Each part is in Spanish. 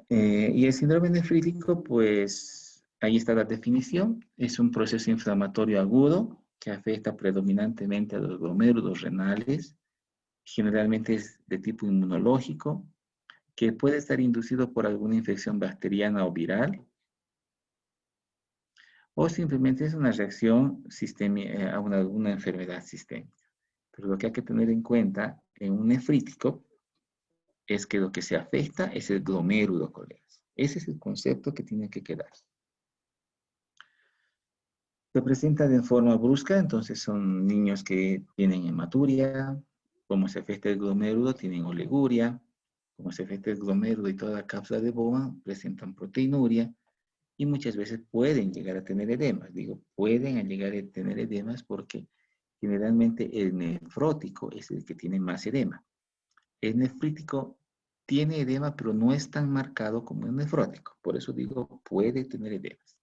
Y el síndrome nefrítico, pues ahí está la definición. Es un proceso inflamatorio agudo que afecta predominantemente a los glomérulos renales. Generalmente es de tipo inmunológico, que puede estar inducido por alguna infección bacteriana o viral, o simplemente es una reacción a alguna enfermedad sistémica. Pero lo que hay que tener en cuenta en un nefrítico es que lo que se afecta es el glomérulo, colegas. Ese es el concepto que tiene que quedar. Se presenta de forma brusca, entonces son niños que tienen hematuria, como se afecta el glomérulo, tienen oliguria, como se afecta el glomérulo y toda la cápsula de Bowman, presentan proteinuria, y muchas veces pueden llegar a tener edemas. Digo, pueden llegar a tener edemas porque generalmente el nefrótico es el que tiene más edema. El nefrítico tiene edema, pero no es tan marcado como el nefrótico. Por eso digo, puede tener edemas.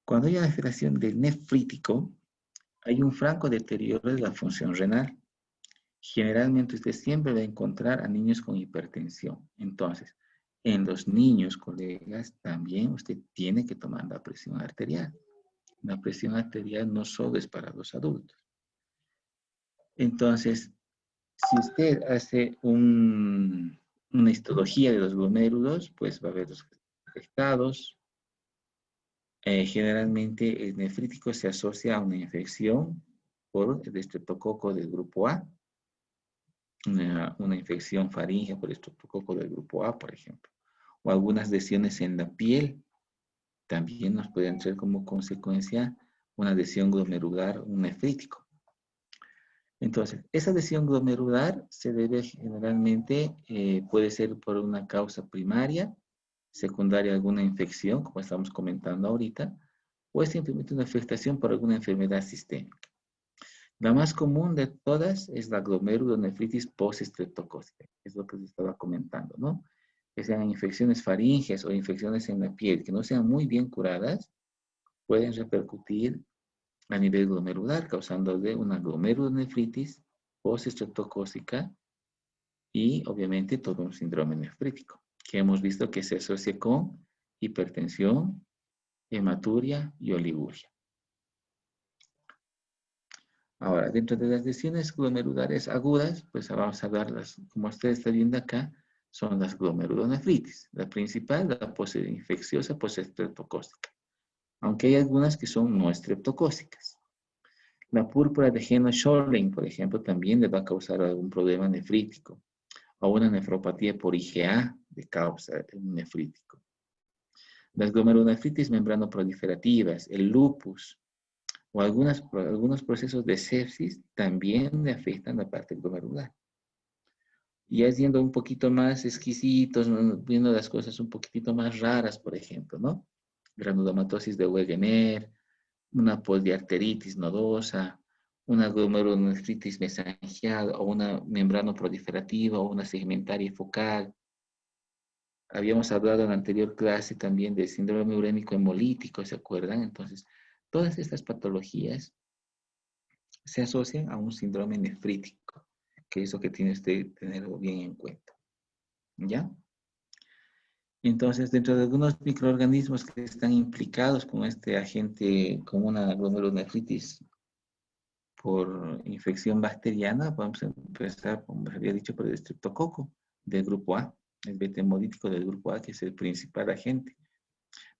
Cuando hay una alteración del nefrítico, hay un franco deterioro de la función renal. Generalmente usted siempre va a encontrar a niños con hipertensión. Entonces, en los niños, colegas, también usted tiene que tomar la presión arterial. La presión arterial no solo es para los adultos. Entonces, si usted hace una histología de los glomérulos, pues va a ver los afectados. Generalmente el nefrítico se asocia a una infección por el estreptococo del grupo A, una infección faríngea por el estreptococo del grupo A, por ejemplo, o algunas lesiones en la piel. También nos pueden traer como consecuencia una lesión glomerular, un nefrítico. Entonces, esa lesión glomerular se debe generalmente, puede ser por una causa primaria, secundaria alguna infección, como estamos comentando ahorita, o es simplemente una afectación por alguna enfermedad sistémica. La más común de todas es la glomerulonefritis postestreptocócica, es lo que les estaba comentando, ¿no? Que sean infecciones faríngeas o infecciones en la piel que no sean muy bien curadas, pueden repercutir a nivel glomerular, causándole una glomerulonefritis postestreptocócica y obviamente todo un síndrome nefrítico, que hemos visto que se asocia con hipertensión, hematuria y oliguria. Ahora, dentro de las lesiones glomerulares agudas, pues vamos a darlas, como usted está viendo acá, son las glomerulonefritis. La principal, la infecciosa postestreptocócica, aunque hay algunas que son no estreptocócicas. La púrpura de Heno-Schönlein, por ejemplo, también le va a causar algún problema nefrítico, o una nefropatía por IgA de causa nefrítico. Las glomerulonefritis membranoproliferativas, el lupus, o algunos procesos de sepsis también le afectan la parte glomerular. Y ya siendo un poquito más exquisitos, viendo las cosas un poquitito más raras, por ejemplo, ¿no? Granulomatosis de Wegener, una poliarteritis nodosa, una glomerulonefritis mesangial, o una membrano proliferativa, o una segmentaria focal. Habíamos hablado en la anterior clase también del síndrome urémico hemolítico, ¿se acuerdan? Entonces, todas estas patologías se asocian a un síndrome nefrítico, que es lo que tiene usted que tener bien en cuenta. ¿Ya? Entonces, dentro de algunos microorganismos que están implicados con este agente, con una glomerulonefritis por infección bacteriana, vamos a empezar, como les había dicho, por el estreptococo del grupo A, el beta hemolítico del grupo A, que es el principal agente.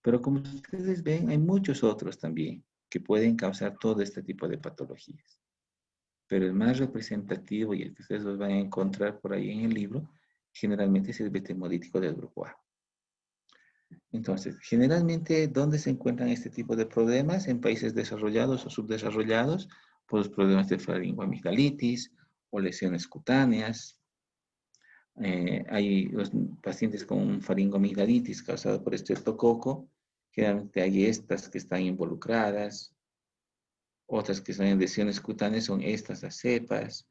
Pero como ustedes ven, hay muchos otros también que pueden causar todo este tipo de patologías. Pero el más representativo y el que ustedes los van a encontrar por ahí en el libro, generalmente es el beta hemolítico del grupo A. Entonces, generalmente, ¿dónde se encuentran este tipo de problemas? En países desarrollados o subdesarrollados, por los problemas de faringoamigdalitis o lesiones cutáneas. Hay los pacientes con faringoamigdalitis causada por estreptococo, generalmente hay estas que están involucradas, otras que son en lesiones cutáneas son estas las cepas.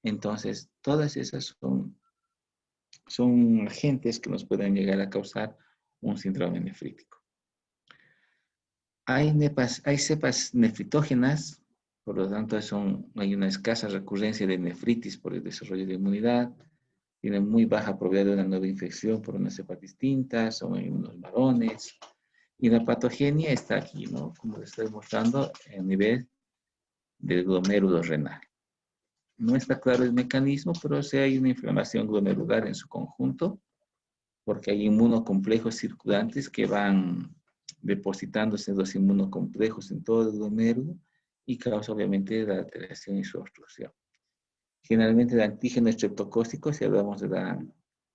Entonces, todas esas son agentes que nos pueden llegar a causar un síndrome nefrítico. Hay cepas nefritógenas, por lo tanto hay una escasa recurrencia de nefritis por el desarrollo de inmunidad. tienen muy baja probabilidad de una nueva infección por unas cepas distintas o en unos varones. Y la patogenia está aquí, ¿no? Como les estoy mostrando, a nivel del glomérulo renal. No está claro el mecanismo, pero sí hay una inflamación glomerular en su conjunto, porque hay inmunocomplejos circulantes que van depositándose los inmunocomplejos en todo el glomérulo y causa obviamente la alteración y su obstrucción. Generalmente el antígeno estreptocócico, si hablamos de la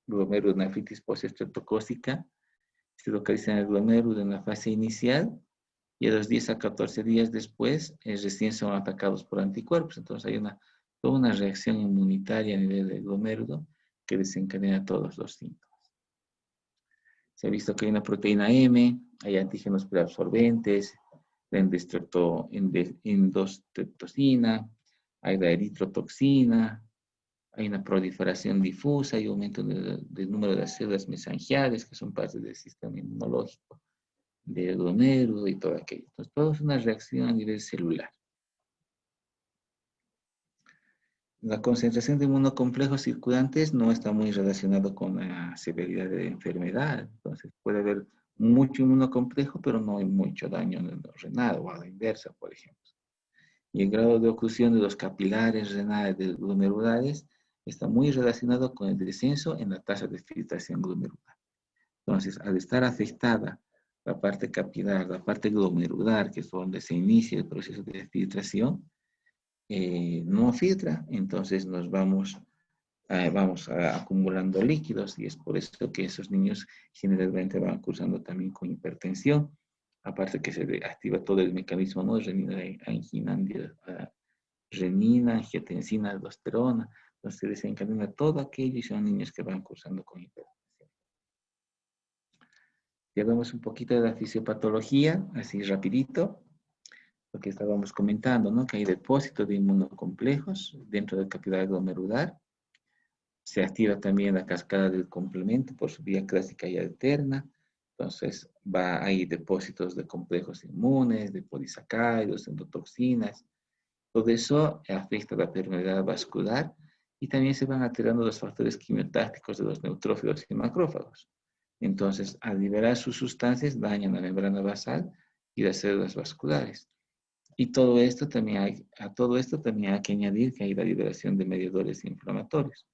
glomerulonefritis postestreptocócica, se localiza en el glomérulo en la fase inicial y a los 10 a 14 días después recién son atacados por anticuerpos. Entonces hay toda una reacción inmunitaria a nivel del glomérulo que desencadena todos los síntomas. Se ha visto que hay una proteína M, hay antígenos preabsorbentes, la endostreptosina, hay la eritrotoxina, hay una proliferación difusa, hay aumento del número de las células mesangiales que son parte del sistema inmunológico del glomérulo y todo aquello. Entonces, todo es una reacción a nivel celular. La concentración de inmunocomplejos circulantes no está muy relacionado con la severidad de la enfermedad. Entonces, puede haber mucho inmunocomplejo, pero no hay mucho daño en el renal o a la inversa, por ejemplo. Y el grado de oclusión de los capilares renales glomerulares está muy relacionado con el descenso en la tasa de filtración glomerular. Entonces, al estar afectada la parte capilar, la parte glomerular, que es donde se inicia el proceso de filtración, no filtra, entonces nos vamos acumulando líquidos y es por eso que esos niños generalmente van cursando también con hipertensión, aparte que se activa todo el mecanismo, ¿no? Renina, angiotensina, aldosterona, entonces se desencadena todo aquello y son niños que van cursando con hipertensión. Ya vemos un poquito de la fisiopatología, así rapidito, lo que estábamos comentando, ¿no? Que hay depósitos de inmunocomplejos dentro del capilar glomerular. Se activa también la cascada del complemento por su vía clásica y alterna. Entonces, hay depósitos de complejos inmunes, de polisacáridos, endotoxinas. Todo eso afecta la permeabilidad vascular y también se van alterando los factores quimiotácticos de los neutrófilos y macrófagos. Entonces, al liberar sus sustancias, dañan la membrana basal y las células vasculares. Y a todo esto también hay que añadir que hay la liberación de mediadores inflamatorios,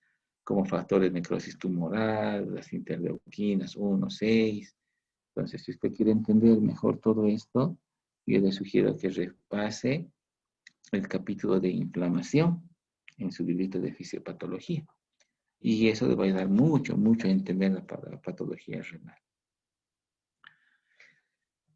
como factores de necrosis tumoral, las interleuquinas 1, 6. Entonces, si usted quiere entender mejor todo esto, yo le sugiero que repase el capítulo de inflamación en su librito de fisiopatología. Y eso le va a ayudar mucho, mucho a entender la patología renal.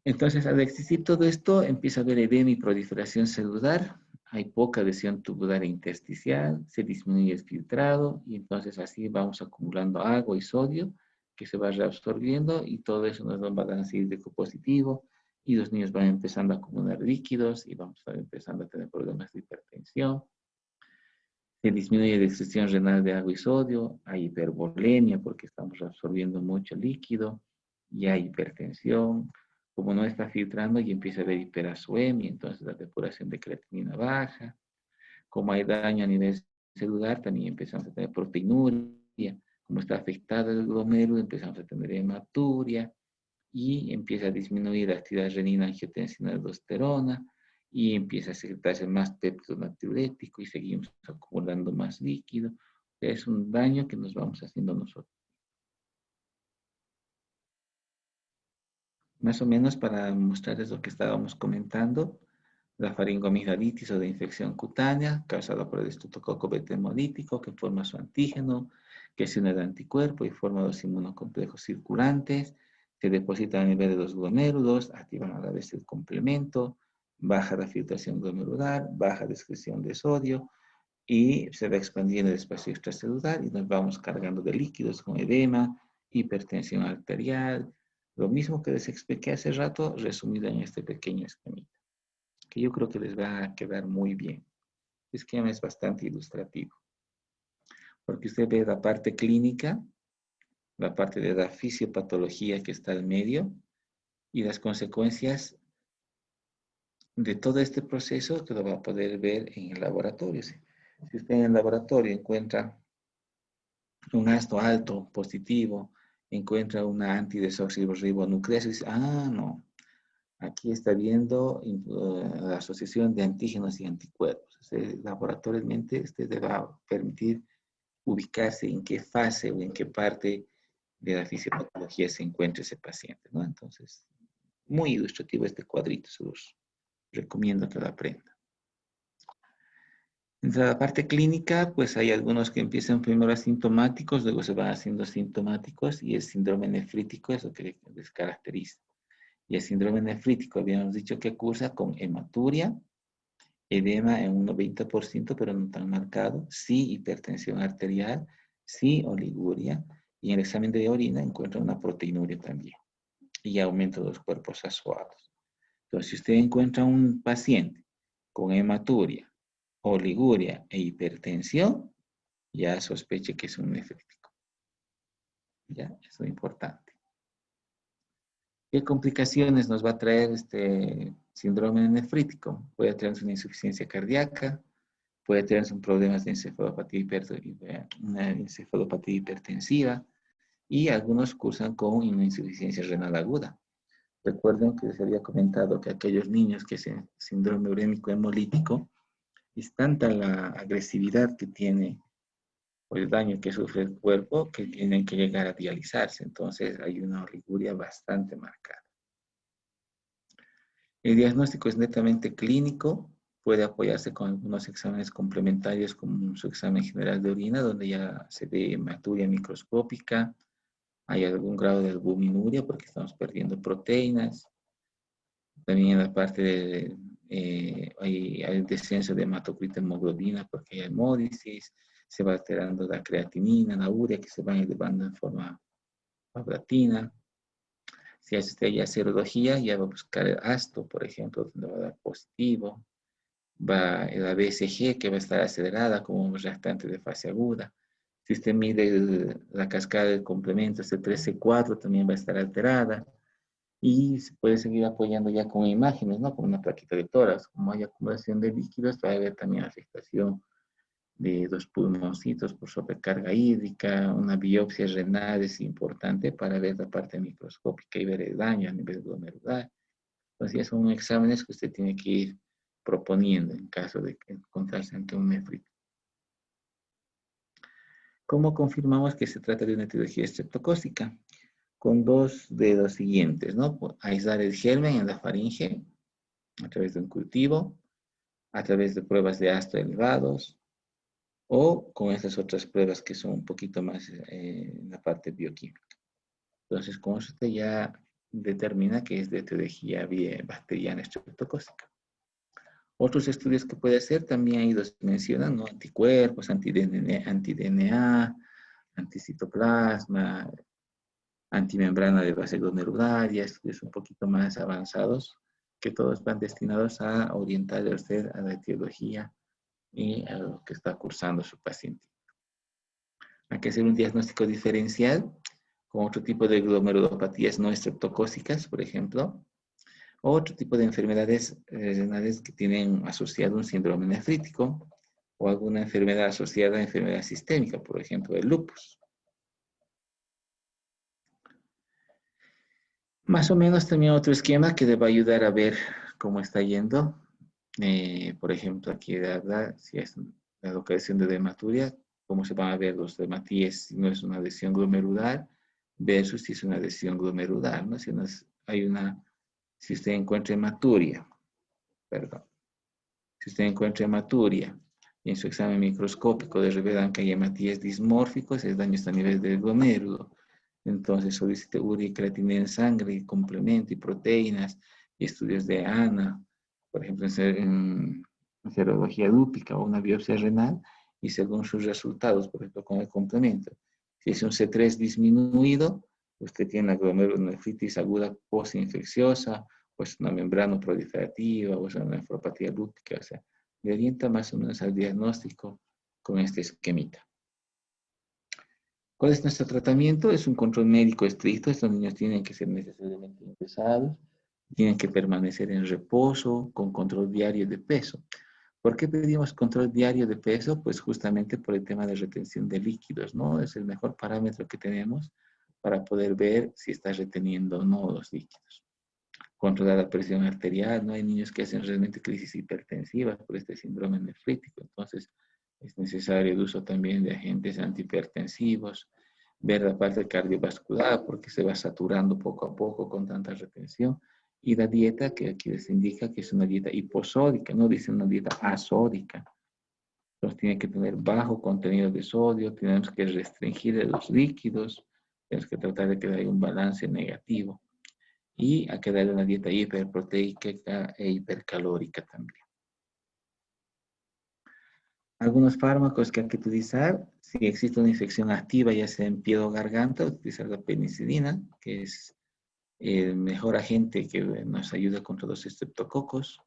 Entonces, al existir todo esto, empieza a haber edema y proliferación celular, hay poca adhesión tubular e intersticial, se disminuye el filtrado y entonces así vamos acumulando agua y sodio que se va reabsorbiendo y todo eso nos da un balance hídrico positivo y los niños van empezando a acumular líquidos y vamos a empezando a tener problemas de hipertensión. Se disminuye la excreción renal de agua y sodio, hay hipervolemia porque estamos absorbiendo mucho líquido y hay hipertensión. Como no está filtrando y empieza a haber hiperazoemia, entonces la depuración de creatinina baja. Como hay daño a nivel celular, también empezamos a tener proteinuria. Como está afectado el glomérulo, empezamos a tener hematuria y empieza a disminuir la actividad renina, angiotensina, aldosterona y empieza a secretarse más péptido natriurético y seguimos acumulando más líquido. Es un daño que nos vamos haciendo nosotros. Más o menos para mostrarles lo que estábamos comentando, la faringomigdalitis o de infección cutánea causada por el estreptococo beta hemolítico que forma su antígeno, que se une al anticuerpo y forma los inmunocomplejos circulantes, se depositan a nivel de los glomérulos, activan a la vez el complemento, baja la filtración glomerular, baja la excreción de sodio y se va expandiendo el espacio extracelular y nos vamos cargando de líquidos con edema, hipertensión arterial, lo mismo que les expliqué hace rato, resumido en este pequeño esquemita, que yo creo que les va a quedar muy bien. El esquema es bastante ilustrativo, porque usted ve la parte clínica, la parte de la fisiopatología que está al medio y las consecuencias de todo este proceso que lo va a poder ver en el laboratorio. Si usted en el laboratorio encuentra un ácido alto, positivo, encuentra una antidesoxirribonucleasa y dice, ah, no, aquí está viendo la asociación de antígenos y anticuerpos. Laboratorialmente, este te va a permitir ubicarse en qué fase o en qué parte de la fisiopatología se encuentra ese paciente, ¿no? Entonces, muy ilustrativo este cuadrito, se los recomiendo que lo aprendan. En la parte clínica, pues hay algunos que empiezan primero asintomáticos, luego se van haciendo sintomáticos y el síndrome nefrítico es lo que les caracteriza. Y el síndrome nefrítico, habíamos dicho que cursa con hematuria, edema en un 90%, pero no tan marcado, sí hipertensión arterial, sí oliguria, y en el examen de orina encuentra una proteinuria también, y aumento de los cuerpos azuados. Entonces, si usted encuentra un paciente con hematuria, oliguria e hipertensión, ya sospeche que es un nefrítico. Ya, eso es importante. ¿Qué complicaciones nos va a traer este síndrome nefrítico? Puede traernos una insuficiencia cardíaca, puede tener problemas de una encefalopatía hipertensiva y algunos cursan con una insuficiencia renal aguda. Recuerden que les había comentado que aquellos niños que tienen síndrome urémico hemolítico, es tanta la agresividad que tiene o el daño que sufre el cuerpo que tienen que llegar a dializarse. Entonces hay una oliguria bastante marcada. El diagnóstico es netamente clínico, puede apoyarse con algunos exámenes complementarios como su examen general de orina, donde ya se ve hematuria microscópica, hay algún grado de albuminuria porque estamos perdiendo proteínas. También en la parte de, hay descenso de hematocrito hemoglobina porque hay hemólisis, se va alterando la creatinina, la urea que se van elevando en forma paulatina. Si hace usted ya serología, ya va a buscar el ASTO, por ejemplo, donde va a dar positivo. Va la BCG, que va a estar acelerada como un reactante de fase aguda. Si usted mide la cascada del complemento, este 13-4 también va a estar alterada. Y se puede seguir apoyando ya con imágenes, ¿no? Con una plaquita de tórax. Como hay acumulación de líquidos, va a haber también afectación de los pulmoncitos por sobrecarga hídrica. Una biopsia renal es importante para ver la parte microscópica y ver el daño a nivel glomerular. Entonces, ya son exámenes que usted tiene que ir proponiendo en caso de encontrarse ante un nefrito. ¿Cómo confirmamos que se trata de una etiología estreptocócica? Con dos de los siguientes, ¿no? Aislar el germen en la faringe a través de un cultivo, a través de pruebas de ácido elevados, o con estas otras pruebas que son un poquito más en la parte bioquímica. Entonces, con eso usted ya determina que es de etiología bacteriana estreptocócica. Otros estudios que puede hacer también ahí los mencionan, ¿no? Anticuerpos, anti-DNA, anticitoplasma, antimembrana de base glomerularia, estudios un poquito más avanzados que todos van destinados a orientarle a usted a la etiología y a lo que está cursando su paciente. Hay que hacer un diagnóstico diferencial con otro tipo de glomerulopatías no estreptocócicas, por ejemplo, o otro tipo de enfermedades renales que tienen asociado un síndrome nefrítico o alguna enfermedad asociada a enfermedad sistémica, por ejemplo, el lupus. Más o menos también otro esquema que le va a ayudar a ver cómo está yendo. Por ejemplo, aquí si es la localización de hematuria, cómo se van a ver los hematíes si no es una lesión glomerular versus si es una lesión glomerular, ¿no? Si usted encuentra hematuria, perdón, si usted encuentra hematuria y en su examen microscópico le revelan que hay hematíes dismórficos, es daño a nivel del glomérulo. Entonces solicite urea y creatinina en sangre, complemento y proteínas, y estudios de ANA, por ejemplo, en serología lúpica o una biopsia renal, y según sus resultados, por ejemplo, con el complemento. Si es un C3 disminuido, usted tiene una glomerulonefritis aguda postinfecciosa, o es una membrana proliferativa, o es una nefropatía lúpica, o sea, le orienta más o menos al diagnóstico con este esquemita. ¿Cuál es nuestro tratamiento? Es un control médico estricto. Estos niños tienen que ser necesariamente ingresados, tienen que permanecer en reposo, con control diario de peso. ¿Por qué pedimos control diario de peso? Pues justamente por el tema de retención de líquidos, ¿no? Es el mejor parámetro que tenemos para poder ver si está reteniendo o no los líquidos. Controlar la presión arterial, ¿no? Hay niños que hacen realmente crisis hipertensivas por este síndrome nefrítico, entonces es necesario el uso también de agentes antihipertensivos, ver la parte cardiovascular porque se va saturando poco a poco con tanta retención, y la dieta que aquí les indica que es una dieta hiposódica, no dice una dieta asódica. Entonces tiene que tener bajo contenido de sodio, tenemos que restringir los líquidos, tenemos que tratar de que haya un balance negativo y hay que darle una dieta hiperproteica e hipercalórica también. Algunos fármacos que hay que utilizar, si existe una infección activa, ya sea en piel o garganta, utilizar la penicilina, que es el mejor agente que nos ayuda contra los estreptococos.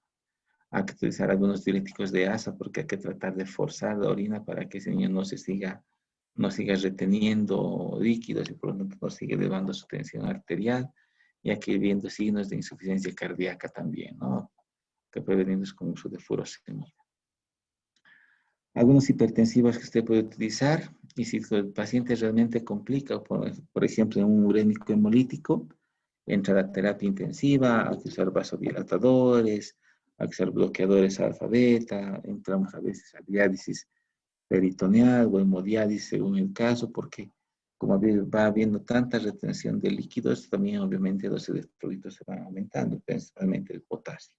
Hay que utilizar algunos diuréticos de asa porque hay que tratar de forzar la orina para que ese niño no siga reteniendo líquidos y por lo tanto no siga elevando su tensión arterial, ya que viendo signos de insuficiencia cardíaca también, ¿no? Que preveniendo con uso de furosemida. Algunos hipertensivos que usted puede utilizar, y si el paciente realmente complica, por ejemplo, en un urémico hemolítico, entra la terapia intensiva, hay que usar vasodilatadores, hay que usar bloqueadores alfa-beta, entramos a veces a diálisis peritoneal o hemodiálisis según el caso, porque como va habiendo tanta retención de líquidos, también obviamente los electrolitos se van aumentando, principalmente el potasio.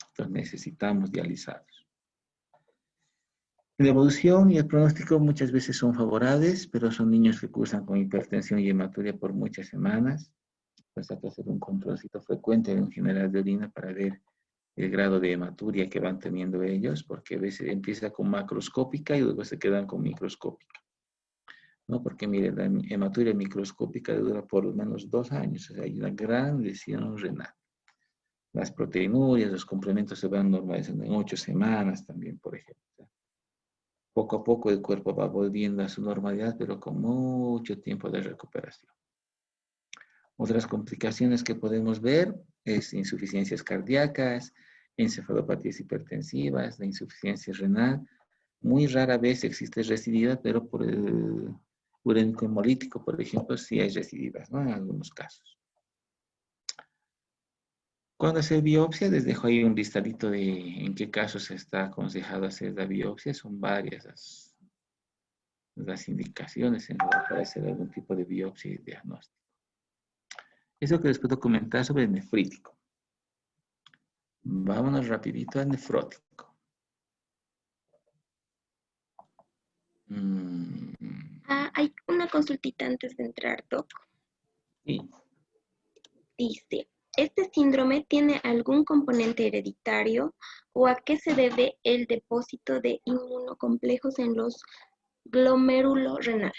Entonces necesitamos dializados. La evolución y el pronóstico muchas veces son favorables, pero son niños que cursan con hipertensión y hematuria por muchas semanas. Pues hay que hacer un controlcito frecuente en general de orina para ver el grado de hematuria que van teniendo ellos, porque a veces empieza con macroscópica y luego se quedan con microscópica, ¿no? Porque mire, la hematuria microscópica dura por lo menos 2 años, o sea, hay una gran lesión renal. Las proteinurias, los complementos se van normalizando en 8 semanas también, por ejemplo. Poco a poco el cuerpo va volviendo a su normalidad, pero con mucho tiempo de recuperación. Otras complicaciones que podemos ver es insuficiencias cardíacas, encefalopatías hipertensivas, la insuficiencia renal. Muy rara vez existe recidiva, pero por el urémico hemolítico, por ejemplo, sí hay recidivas, ¿no? En algunos casos. Cuando hacer biopsia, les dejo ahí un listadito de en qué casos está aconsejado hacer la biopsia. Son varias las indicaciones para hacer algún tipo de biopsia y diagnóstico. Eso que les puedo comentar sobre el nefrítico. Vámonos rapidito al nefrótico. Hay una consultita antes de entrar, Doc. Sí. Dice, ¿este síndrome tiene algún componente hereditario o a qué se debe el depósito de inmunocomplejos en los glomérulos renal?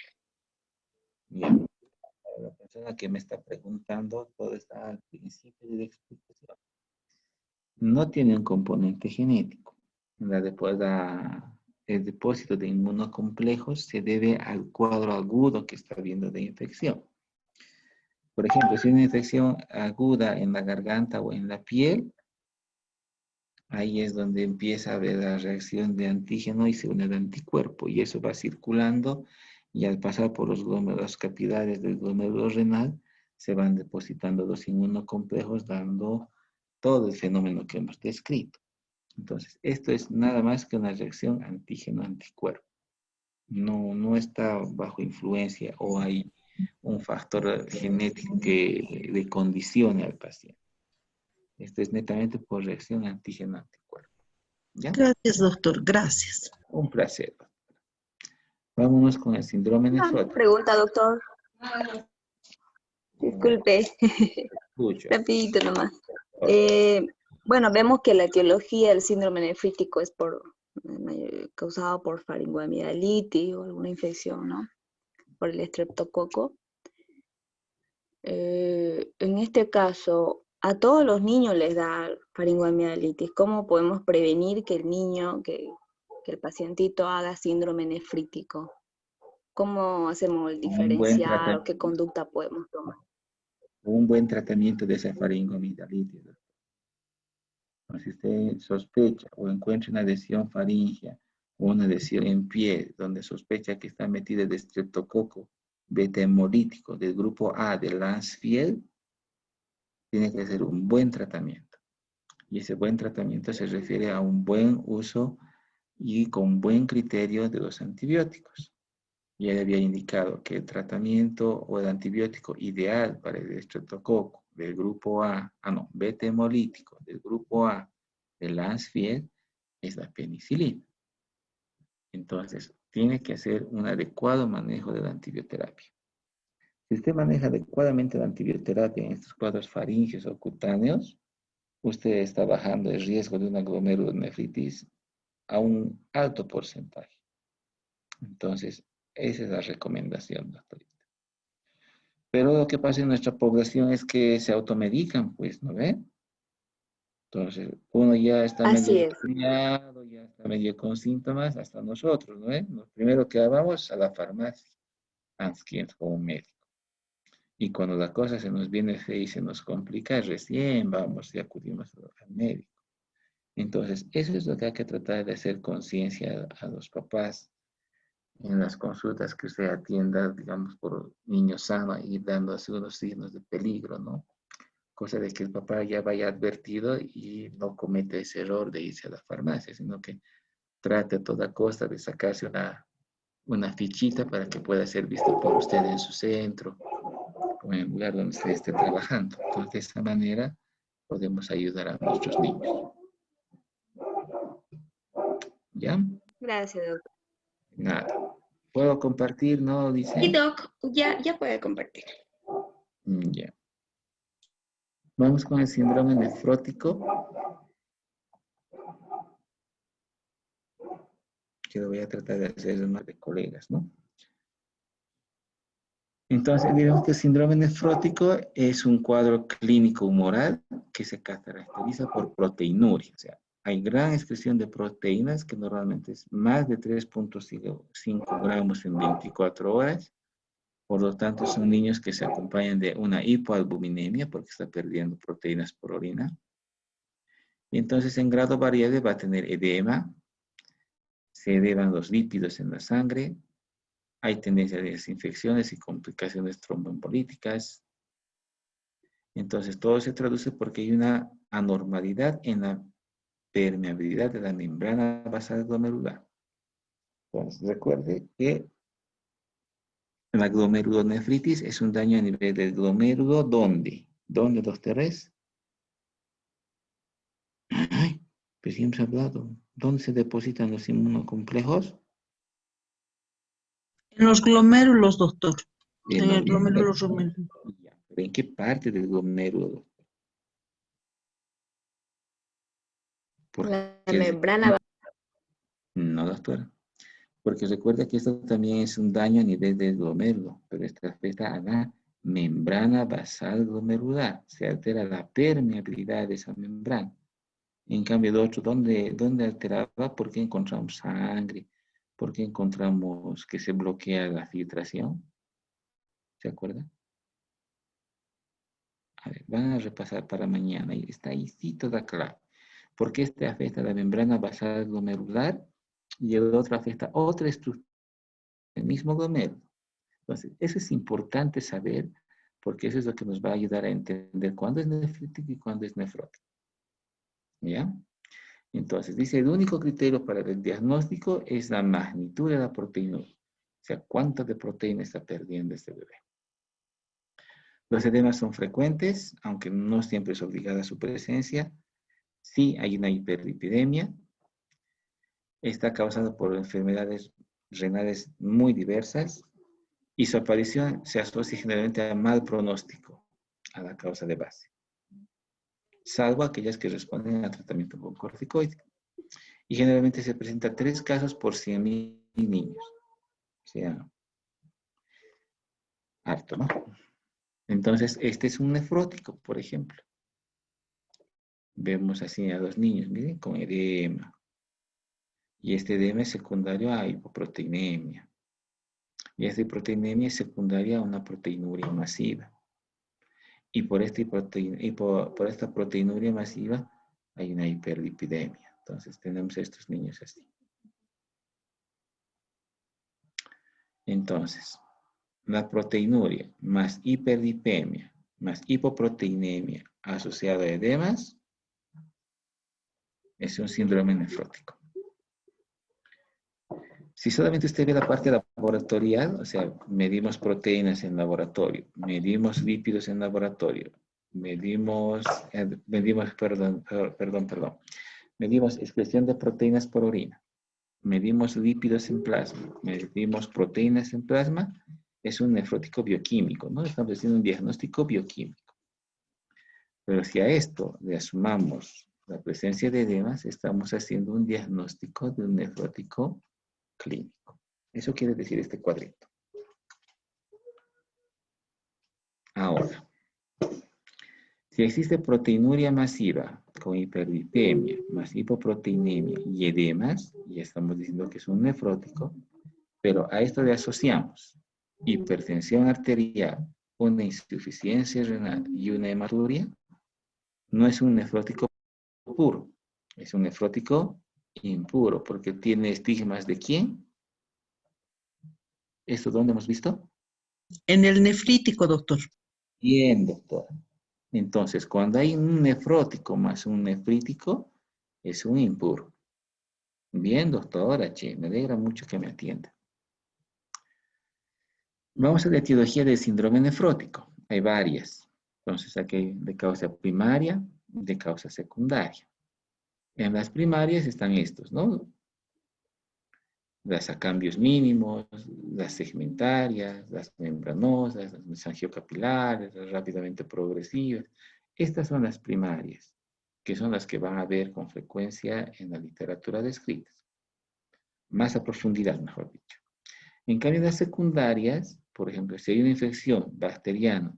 Bien. Para la persona que me está preguntando, todo está al principio de la explicación. No tiene un componente genético. El depósito de inmunocomplejos se debe al cuadro agudo que está habiendo de infección. Por ejemplo, si hay una infección aguda en la garganta o en la piel, ahí es donde empieza a haber la reacción de antígeno y se une al anticuerpo. Y eso va circulando y al pasar por los glómerulos capilares del glómerulo renal, se van depositando los inmunocomplejos, dando todo el fenómeno que hemos descrito. Entonces, esto es nada más que una reacción antígeno-anticuerpo. No está bajo influencia o hay un factor genético que le condicione al paciente. Esto es netamente por reacción antígeno-anticuerpo. ¿Ya? Gracias, doctor. Gracias. Un placer. Vámonos con el síndrome nefrótico. Pregunta, doctor. Disculpe. Escucho. Rapidito nomás. Bueno, vemos que la etiología del síndrome nefrítico es causado por faringoamidalitis o alguna infección, ¿no? Por el estreptococo. En este caso, a todos los niños les da faringoamidalitis. ¿Cómo podemos prevenir que el pacientito haga síndrome nefrítico? ¿Cómo hacemos el diferencial o qué conducta podemos tomar? Un buen tratamiento de esa faringoamidalitis. Si usted sospecha o encuentra una lesión faríngea o una lesión en pie donde sospecha que está metida de estreptococo beta hemolítico del grupo A de Lancefield, tiene que hacer un buen tratamiento. Y ese buen tratamiento se refiere a un buen uso y con buen criterio de los antibióticos. Ya le había indicado que el tratamiento o el antibiótico ideal para el estreptococo del grupo A, beta hemolítico del grupo A de Lancefield es la penicilina. Entonces, tiene que hacer un adecuado manejo de la antibioterapia. Si usted maneja adecuadamente la antibioterapia en estos cuadros faríngeos o cutáneos, usted está bajando el riesgo de una glomerulonefritis a un alto porcentaje. Entonces, esa es la recomendación, doctorita. Pero lo que pasa en nuestra población es que se automedican, pues, ¿no ve? Entonces, uno ya está Así medio es. resfriado, ya está medio con síntomas, hasta nosotros, ¿no ve? Lo primero que vamos a la farmacia, antes que ir con un médico. Y cuando la cosa se nos viene fea y se nos complica, recién vamos y acudimos al médico. Entonces, eso es lo que hay que tratar de hacer conciencia a los papás en las consultas que usted atienda, digamos, por niño sano y dando así unos signos de peligro, ¿no? Cosa de que el papá ya vaya advertido y no cometa ese error de irse a la farmacia, sino que trate a toda costa de sacarse una fichita para que pueda ser visto por usted en su centro o en el lugar donde usted esté trabajando. Entonces, de esa manera podemos ayudar a nuestros niños. ¿Ya? Gracias, doctor. Nada. ¿Puedo compartir? ¿No? Dice. Y doc, ya puede compartir. Ya. Vamos con el síndrome nefrótico. Que lo voy a tratar de hacer más de colegas, ¿no? Entonces, digamos que el síndrome nefrótico es un cuadro clínico humoral que se caracteriza por proteinuria. O sea, hay gran excreción de proteínas, que normalmente es más de 3.5 gramos en 24 horas. Por lo tanto, son niños que se acompañan de una hipoalbuminemia porque está perdiendo proteínas por orina. Y entonces, en grado variable va a tener edema, se elevan los lípidos en la sangre, hay tendencia a desinfecciones y complicaciones tromboembolíticas. Entonces, todo se traduce porque hay una anormalidad en la permeabilidad de la membrana basal glomerular. Entonces, recuerde que la glomerulonefritis es un daño a nivel del glomérulo, ¿dónde? ¿Dónde, doctores? Ay, pues siempre he hablado. ¿Dónde se depositan los inmunocomplejos? En los glomérulos, doctor. En En los el glomérulo glomérulos. rumenoso. ¿En qué parte del glomérulo? La Porque membrana. no, doctora. Porque recuerda que esto también es un daño a nivel del glomérulo, pero esto afecta a la membrana basal glomerular. Se altera la permeabilidad de esa membrana. En cambio, el otro, ¿dónde alteraba? ¿Por qué encontramos sangre? ¿Por qué encontramos que se bloquea la filtración? ¿Se acuerda? A ver, van a repasar para mañana. Y está ahí sí toda clave. Porque este afecta a la membrana basal glomerular y el otro afecta a otra estructura del mismo glomérulo. Entonces, eso es importante saber porque eso es lo que nos va a ayudar a entender cuándo es nefrítico y cuándo es nefrótico. ¿Ya? Entonces, dice, el único criterio para el diagnóstico es la magnitud de la proteína. O sea, cuánta de proteína está perdiendo este bebé. Los edemas son frecuentes, aunque no siempre es obligada su presencia. Sí hay una hiperlipidemia. Está causada por enfermedades renales muy diversas y su aparición se asocia generalmente a mal pronóstico, a la causa de base, salvo aquellas que responden a tratamiento con corticoides. Y generalmente se presenta 3 casos por 100.000 niños. O sea, harto, ¿no? Entonces, este es un nefrótico, por ejemplo. Vemos así a los niños, miren, con edema. Y este edema es secundario a hipoproteinemia. Y esta hipoproteinemia es secundaria a una proteinuria masiva. Y por esta proteinuria masiva hay una hiperlipidemia. Entonces tenemos a estos niños así. Entonces, la proteinuria más hiperlipemia más hipoproteinemia asociada a edemas es un síndrome nefrótico. Si solamente usted ve la parte laboratorial, o sea, medimos proteínas en laboratorio, medimos lípidos en laboratorio, medimos excreción de proteínas por orina, medimos lípidos en plasma, medimos proteínas en plasma, es un nefrótico bioquímico, ¿no? Estamos haciendo un diagnóstico bioquímico. Pero si a esto le sumamos la presencia de edemas, estamos haciendo un diagnóstico de un nefrótico clínico. Eso quiere decir este cuadrito. Ahora, si existe proteinuria masiva con hiperlipemia más hipoproteinemia y edemas, ya estamos diciendo que es un nefrótico, pero a esto le asociamos hipertensión arterial, una insuficiencia renal y una hematuria, no es un nefrótico puro, es un nefrótico impuro, porque tiene estigmas de ¿quién? ¿Esto dónde hemos visto? En el nefrítico, doctor. Bien, doctora. Entonces, cuando hay un nefrótico más un nefrítico, es un impuro. Bien, doctora, che, me alegra mucho que me atienda. Vamos a la etiología del síndrome nefrótico. Hay varias. Entonces, aquí hay de causa primaria, de causa secundaria. En las primarias están estos, ¿no? Las a cambios mínimos, las segmentarias, las membranosas, las mesangiocapilares, las rápidamente progresivas. Estas son las primarias, que son las que van a ver con frecuencia en la literatura descrita. Más a profundidad, mejor dicho. En cambio, las secundarias, por ejemplo, si hay una infección bacteriana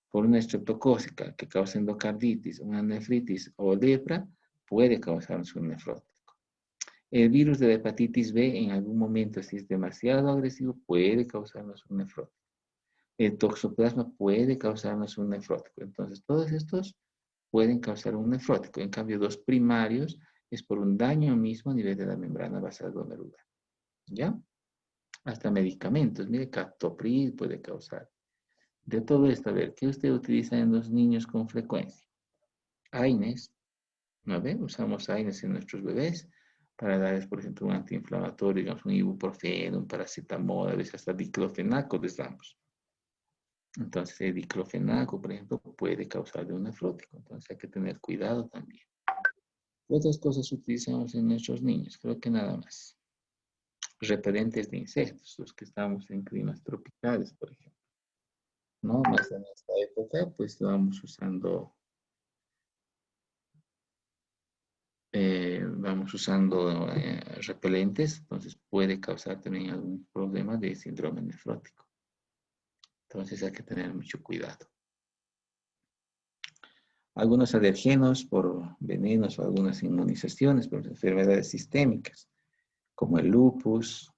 por una estreptocócica que causa endocarditis, una nefritis o lepra, puede causarnos un nefrótico. El virus de la hepatitis B en algún momento, si es demasiado agresivo, puede causarnos un nefrótico. El toxoplasma puede causarnos un nefrótico. Entonces, todos estos pueden causar un nefrótico. En cambio, los primarios es por un daño mismo a nivel de la membrana basal glomerular. ¿Ya? Hasta medicamentos. Mire, captopril puede causar. De todo esto, a ver, ¿qué usted utiliza en los niños con frecuencia? AINES. ¿No ve? Usamos AINES en nuestros bebés para darles, por ejemplo, un antiinflamatorio, digamos, un ibuprofeno, un paracetamol, a veces hasta diclofenaco les damos. Entonces, el diclofenaco, por ejemplo, puede causarle un nefrótico. Entonces, hay que tener cuidado también. ¿Qué otras cosas utilizamos en nuestros niños? Creo que nada más. Repelentes de insectos, los que estamos en climas tropicales, por ejemplo. ¿No? Más en esta época, pues lo vamos usando repelentes, entonces puede causar también algún problema de síndrome nefrótico. Entonces hay que tener mucho cuidado. Algunos alergenos por venenos o algunas inmunizaciones por enfermedades sistémicas, como el lupus,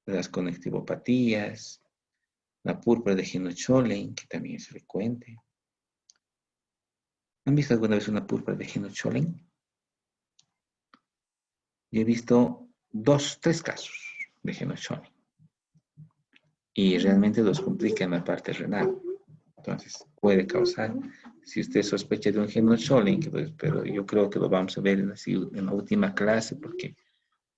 las conectivopatías, la púrpura de Henoch-Schönlein, que también es frecuente. ¿Han visto alguna vez una púrpura de Henoch-Schönlein? Yo he visto 3 casos de Henoch-Schönlein. Y realmente los complica en la parte renal. Entonces, puede causar, si usted sospecha de un Henoch-Schönlein, pero yo creo que lo vamos a ver en la última clase porque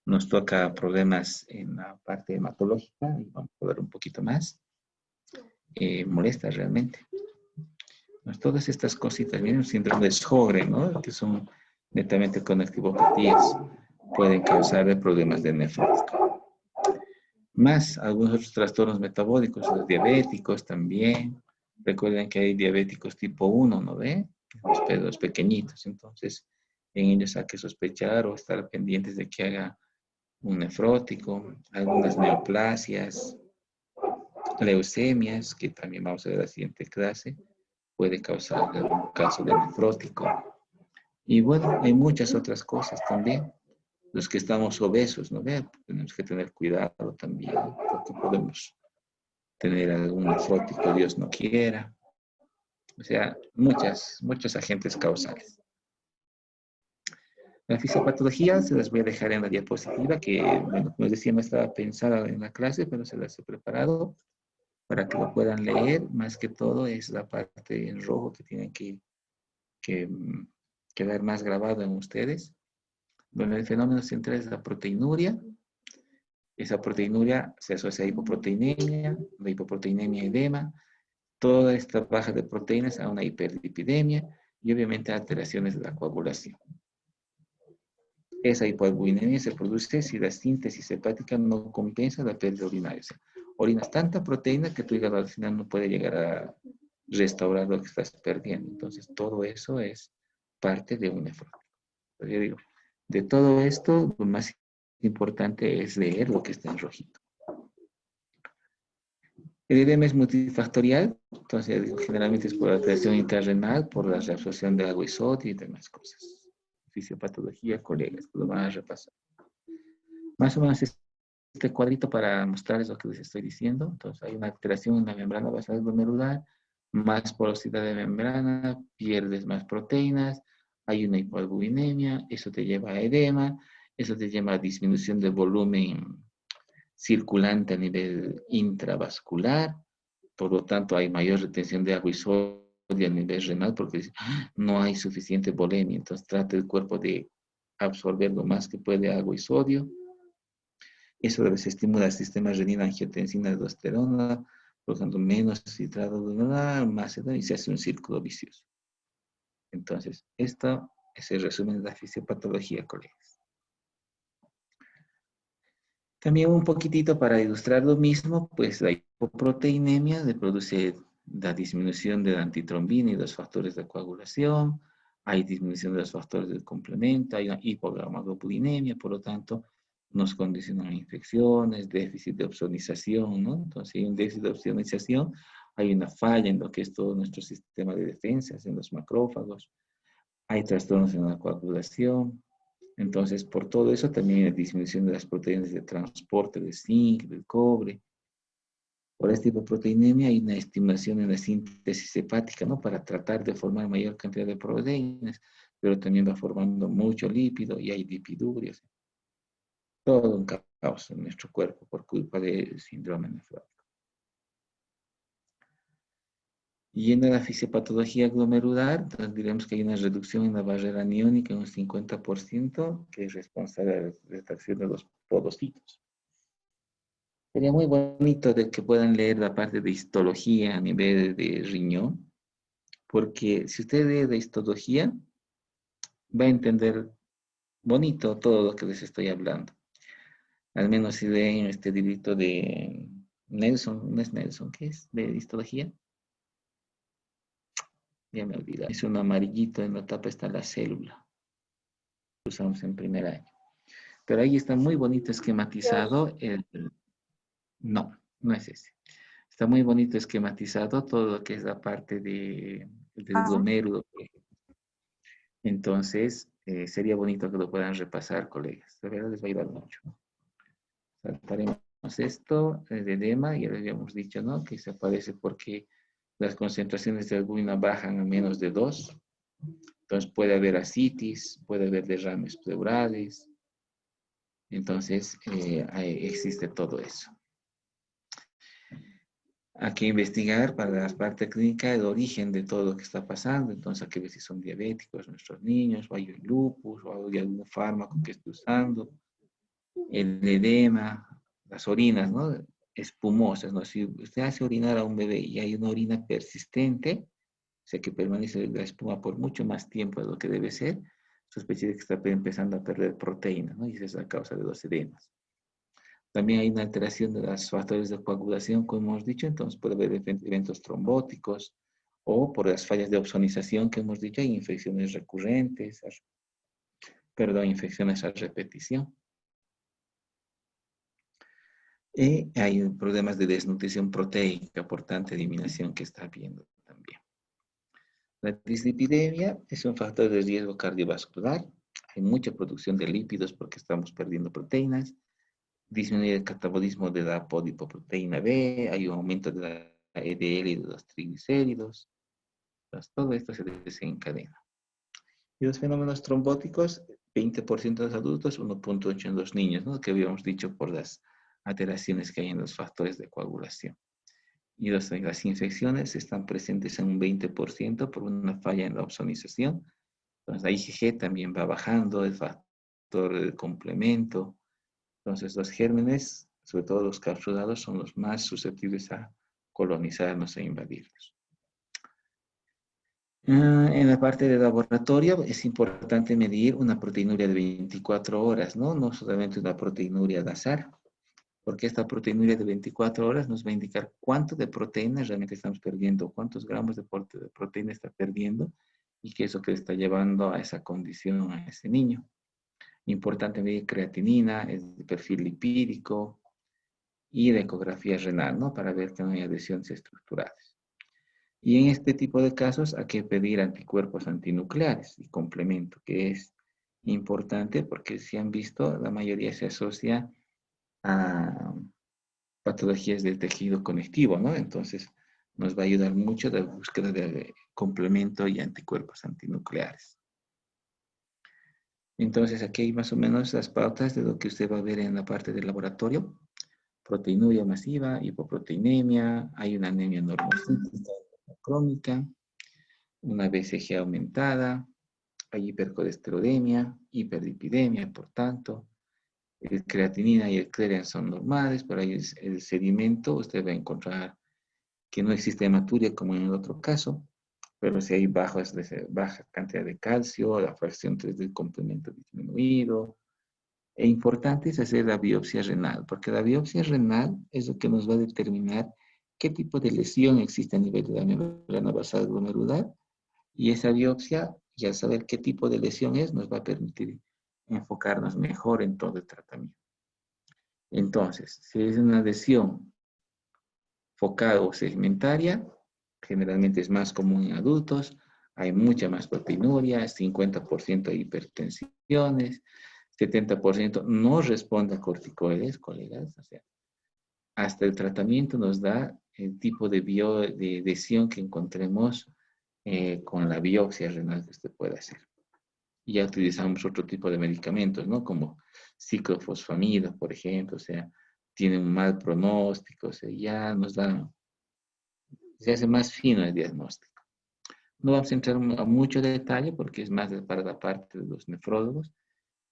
nos toca problemas en la parte hematológica y vamos a ver un poquito más. Molesta realmente. Pues todas estas cositas, miren, el síndrome de Sjögren, ¿no? Que son netamente conectivopatías, pueden causar problemas de nefrótico. Más algunos otros trastornos metabólicos, los diabéticos también. Recuerden que hay diabéticos tipo 1, ¿no ve? Los pequeñitos. Entonces, en ellos hay que sospechar o estar pendientes de que haga un nefrótico, algunas neoplasias, leucemias, que también vamos a ver en la siguiente clase, puede causar un caso de nefrótico. Y bueno, hay muchas otras cosas también. Los que estamos obesos, ¿no ve? Tenemos que tener cuidado también, porque podemos tener algún nefrótico, Dios no quiera. O sea, muchos agentes causales. La fisiopatología se las voy a dejar en la diapositiva, que, bueno, como les decía, no estaba pensada en la clase, pero se las he preparado para que lo puedan leer. Más que todo es la parte en rojo que tienen que quedar más grabado en ustedes. Bueno, el fenómeno central es la proteinuria. Esa proteinuria se asocia a hipoproteinemia, la hipoproteinemia edema, toda esta baja de proteínas a una hiperdipidemia y obviamente alteraciones de la coagulación. Esa hipoalbuminemia se produce si la síntesis hepática no compensa la pérdida urinaria. O sea, orinas tanta proteína que tu hígado al final no puede llegar a restaurar lo que estás perdiendo. Entonces, todo eso es parte de un nefrótico. Yo digo, de todo esto, lo más importante es leer lo que está en rojito. El edema es multifactorial, entonces digo, generalmente es por alteración intrarrenal, por la reabsorción de agua y sodio y demás cosas. Fisiopatología, colegas, lo van a repasar. Más o menos este cuadrito para mostrarles lo que les estoy diciendo. Entonces hay una alteración en la membrana basal glomerular, más porosidad de membrana, pierdes más proteínas, hay una hipoalbuminemia, eso te lleva a edema, eso te lleva a disminución del volumen circulante a nivel intravascular, por lo tanto hay mayor retención de agua y sodio a nivel renal porque no hay suficiente volemia, entonces trata el cuerpo de absorber lo más que puede agua y sodio. Eso a veces estimula el sistema renina, angiotensina, aldosterona, por lo tanto menos citrato glomerular, más y se hace un círculo vicioso. Entonces, esto es el resumen de la fisiopatología, colegas. También un poquitito para ilustrar lo mismo, pues la hipoproteinemia le produce la disminución de la antitrombina y los factores de coagulación, hay disminución de los factores del complemento, hay una hipogamaglobulinemia, por lo tanto, nos condicionan a infecciones, déficit de opsonización, ¿no? Entonces, si hay un déficit de opsonización, hay una falla en lo que es todo nuestro sistema de defensas, en los macrófagos, hay trastornos en la coagulación. Entonces, por todo eso también hay disminución de las proteínas de transporte del zinc, del cobre. Por esta hipoproteinemia hay una estimulación en la síntesis hepática, ¿no? Para tratar de formar mayor cantidad de proteínas, pero también va formando mucho lípido y hay lipidurias. Todo un caos en nuestro cuerpo por culpa del síndrome nefrótico. Y en la fisiopatología glomerular, entonces diremos que hay una reducción en la barrera aniónica en un 50%, que es responsable de la retracción de los podocitos. Sería muy bonito de que puedan leer la parte de histología a nivel de riñón, porque si usted lee de histología, va a entender bonito todo lo que les estoy hablando. Al menos si leen este librito de Nelson, ¿no es Nelson? ¿Qué es? De histología. Ya me olvidé. Es un amarillito, en la tapa está la célula. Lo usamos en primer año. Pero ahí está muy bonito esquematizado no, no es ese. Está muy bonito esquematizado todo lo que es la parte del glomérulo. Entonces, sería bonito que lo puedan repasar, colegas. De verdad les va a ayudar mucho. Saltaremos esto, el edema, ya les habíamos dicho, ¿no? Que se aparece porque las concentraciones de albúmina bajan a menos de 2. Entonces puede haber ascitis, puede haber derrames pleurales. Entonces, existe todo eso. Hay que investigar para la parte clínica el origen de todo lo que está pasando. Entonces, hay que ver si son diabéticos nuestros niños, o hay un lupus, o hay algún fármaco que esté usando. El edema, las orinas, ¿no? Espumosas, ¿no? Si usted hace orinar a un bebé y hay una orina persistente, o sea que permanece la espuma por mucho más tiempo de lo que debe ser, sospecha de que está empezando a perder proteínas, ¿no? Y esa es la causa de los edemas. También hay una alteración de los factores de coagulación, como hemos dicho, entonces puede haber eventos trombóticos o por las fallas de opsonización que hemos dicho, hay infecciones recurrentes, infecciones a repetición. Y hay problemas de desnutrición proteica por tanta eliminación que está habiendo también. La dislipidemia es un factor de riesgo cardiovascular. Hay mucha producción de lípidos porque estamos perdiendo proteínas. Disminuye el catabolismo de la apolipoproteína B. Hay un aumento de la LDL y de los triglicéridos. Entonces, todo esto se desencadena. Y los fenómenos trombóticos 20% de los adultos, 1.8 en los niños, ¿no? Que habíamos dicho por las alteraciones que hay en los factores de coagulación. Y las infecciones están presentes en un 20% por una falla en la ozonización. Entonces, la IgG también va bajando, el factor de complemento. Entonces, los gérmenes, sobre todo los capsulados, son los más susceptibles a colonizarnos e invadirnos. En la parte de laboratorio es importante medir una proteinuria de 24 horas, ¿no? No solamente una proteinuria al azar, porque esta proteinuria de 24 horas nos va a indicar cuánto de proteína realmente estamos perdiendo, cuántos gramos de proteína está perdiendo y qué es lo que está llevando a esa condición a ese niño. Importante medir creatinina, el perfil lipídico y la ecografía renal, ¿no? Para ver que no hay adhesiones estructurales. Y en este tipo de casos hay que pedir anticuerpos antinucleares y complemento, que es importante porque si han visto, la mayoría se asocia a patologías del tejido conectivo, ¿no? Entonces, nos va a ayudar mucho la búsqueda de complemento y anticuerpos antinucleares. Entonces, aquí hay más o menos las pautas de lo que usted va a ver en la parte del laboratorio. Proteinuria masiva, hipoproteinemia, hay una anemia normocítica crónica, una BCG aumentada, hay hipercolesterolemia, hiperlipidemia, por tanto, el creatinina y el clearance son normales, pero ahí el sedimento usted va a encontrar que no existe hematuria como en el otro caso, pero si hay baja cantidad de calcio, la fracción 3 del complemento disminuido. E importante es hacer la biopsia renal, porque la biopsia renal es lo que nos va a determinar qué tipo de lesión existe a nivel de la membrana basal glomerular, y esa biopsia, y al saber qué tipo de lesión es, nos va a permitir enfocarnos mejor en todo el tratamiento. Entonces, si es una lesión focal o segmentaria, generalmente es más común en adultos, hay mucha más proteinuria, 50% de hipertensiones, 70% no responde a corticoides, colegas, o sea, hasta el tratamiento nos da el tipo de lesión que encontremos con la biopsia renal que usted puede hacer. Y ya utilizamos otro tipo de medicamentos, ¿no? Como ciclofosfamida, por ejemplo, o sea, tiene un mal pronóstico, o sea, ya nos da, se hace más fino el diagnóstico. No vamos a entrar a mucho detalle porque es más para la parte de los nefrólogos,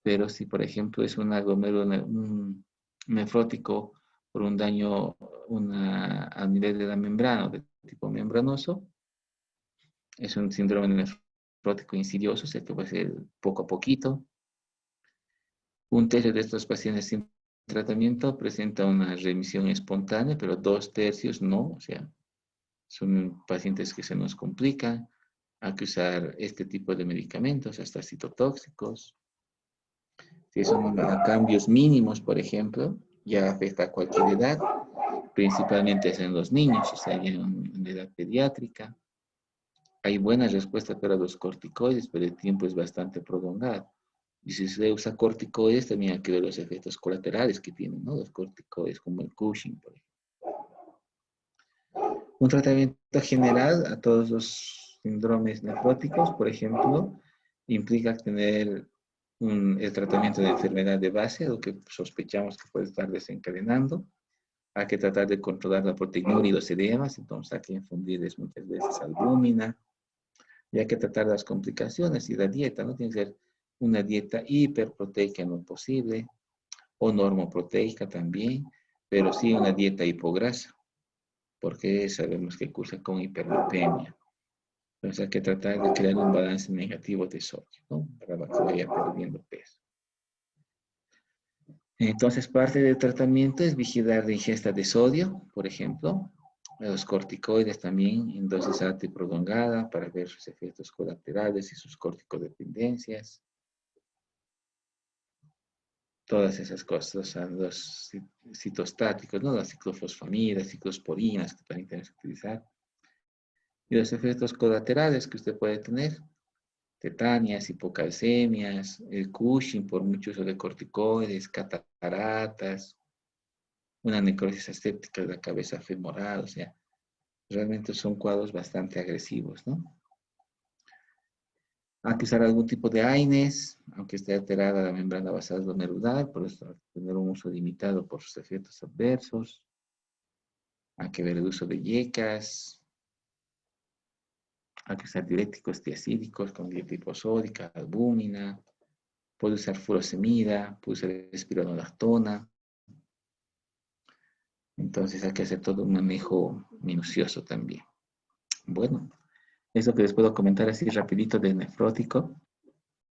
pero si, por ejemplo, es un nefrótico por un daño a nivel de la membrana o de tipo membranoso, es un síndrome nefrótico insidioso, o sea que va a ser poco a poquito. Un tercio de estos pacientes sin tratamiento presenta una remisión espontánea, pero 2/3 no, o sea, son pacientes que se nos complican. Hay que usar este tipo de medicamentos, hasta citotóxicos. Si son cambios mínimos, por ejemplo, ya afecta a cualquier edad, principalmente en los niños, o sea, ya en edad pediátrica. Hay buenas respuestas para los corticoides, pero el tiempo es bastante prolongado. Y si se usa corticoides, también hay que ver los efectos colaterales que tienen, ¿no? Los corticoides, como el Cushing, por ejemplo. Un tratamiento general a todos los síndromes nefróticos, por ejemplo, implica tener el tratamiento de enfermedad de base, lo que sospechamos que puede estar desencadenando. Hay que tratar de controlar la proteinuria y los edemas, entonces hay que infundirles muchas veces albúmina. Y hay que tratar las complicaciones y la dieta, ¿no? Tiene que ser una dieta hiperproteica en lo posible, o normoproteica también, pero sí una dieta hipograsa, porque sabemos que cursa con hiperlipemia. Entonces hay que tratar de crear un balance negativo de sodio, ¿no? Para que vaya perdiendo peso. Entonces, parte del tratamiento es vigilar la ingesta de sodio, por ejemplo, los corticoides también en dosis alta y prolongada para ver sus efectos colaterales y sus corticodependencias. Todas esas cosas, los citostáticos, ¿no? Las ciclofosfamidas, ciclosporinas que también tenemos que utilizar. Y los efectos colaterales que usted puede tener, tetanias, hipocalcemias, el Cushing por mucho uso de corticoides, cataratas, una necrosis aséptica de la cabeza femoral, o sea, realmente son cuadros bastante agresivos, ¿no? Hay que usar algún tipo de AINES, aunque esté alterada la membrana basal glomerular, por eso hay que tener un uso limitado por sus efectos adversos. Hay que ver el uso de yecas. Hay que usar diuréticos tiacídicos con dieta hiposódica, albúmina. Puede usar furosemida, puede usar espironolactona. Entonces hay que hacer todo un manejo minucioso también. Bueno, eso que les puedo comentar así rapidito del nefrótico.